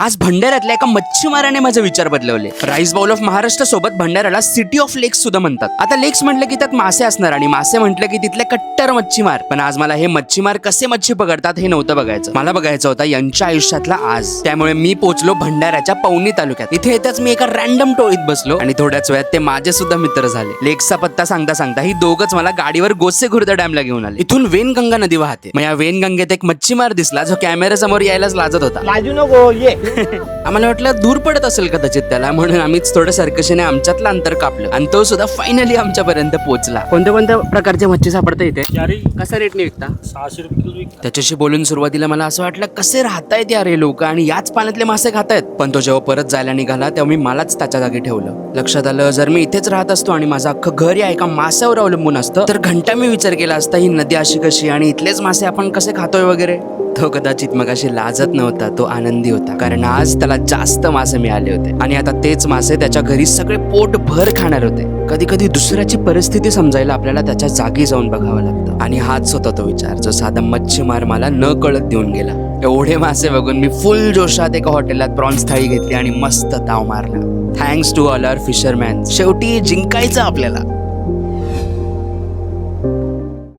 आज भंडाऱ्यातल्या एका मच्छीमाराने माझे विचार बदलवले. राईस बाउल ऑफ महाराष्ट्र सोबत भंडाऱ्याला सिटी ऑफ लेक्स सुद्धा म्हणतात. आता लेक्स म्हटलं की त्यात मासे असणार आणि मासे म्हटलं की तिथले कट्टर मच्छीमार. पण आज मला हे मच्छीमार कसे मच्छी पकडतात हे नव्हतं बघायचं. मला बघायचं होता यांच्या आयुष्यातला आज. त्यामुळे मी पोहोचलो भंडाऱ्याच्या पवनी तालुक्यात. इथे येताच मी एका रॅन्डम टोळीत बसलो आणि थोड्याच वेळात ते माझे सुद्धा मित्र झाले. लेक्सचा पत्ता सांगता सांगता ही दोघच मला गाडीवर गोसे खुर्द डॅमला घेऊन आले. इथून वेनगंगा नदी वाहते. मग या वेनगंगेत एक मच्छीमार दिसला जो कॅमेरा समोर यायलाच लाजत होता. लाजू नको ये. आम्हाला वाटलं दूर पडत असेल कदाचित त्याला, म्हणून आम्हीच थोडं सर्कशीने आमच्यातलं अंतर कापलं आणि तो सुद्धा फायनली आमच्यापर्यंत पोहोचला. कोणत्या कोणत्या प्रकारचे मच्छी सापडता इथे? कसा रेटने विकता? 600 रुपये किलो विकतात. त्याच्याशी बोलून सुरुवातीला मला असं वाटलं कसे राहतायत यार हे लोक आणि याच पाण्यातले मासे खातायत. पण तो जेव्हा परत जायला निघाला तेव्हा मी मलाच त्याच्या जागी ठेवलं. लक्षात आलं जर मी इथेच राहत असतो आणि माझं अख्खं घर या एका माशावर अवलंबून असतं तर घंटा मी विचार केला असता ही नदी अशी कशी आणि इथलेच मासे आपण कसे खातोय वगैरे. तो कदाचित मगाशी लाजत नव्हता, तो आनंदी होता, कारण आज त्याला जास्त मासे मिळाले होते आणि आता तेच मासे त्याच्या घरी सगळे पोटभर खाणार होते. कधी कधी दुसऱ्याची परिस्थिती समजायला आपल्याला त्याच्या जागी जाऊन बघावं लागतं आणि हाच होता तो विचार जो साधा मच्छीमार मला न कळत देऊन गेला. एवढे मासे बघून मी फुल जोशात एका हॉटेलात प्रॉन्स थाळी घेतली आणि मस्त ताव मारला. Thanks to all our fisherman. शेवटी जिंकायचं आपल्याला.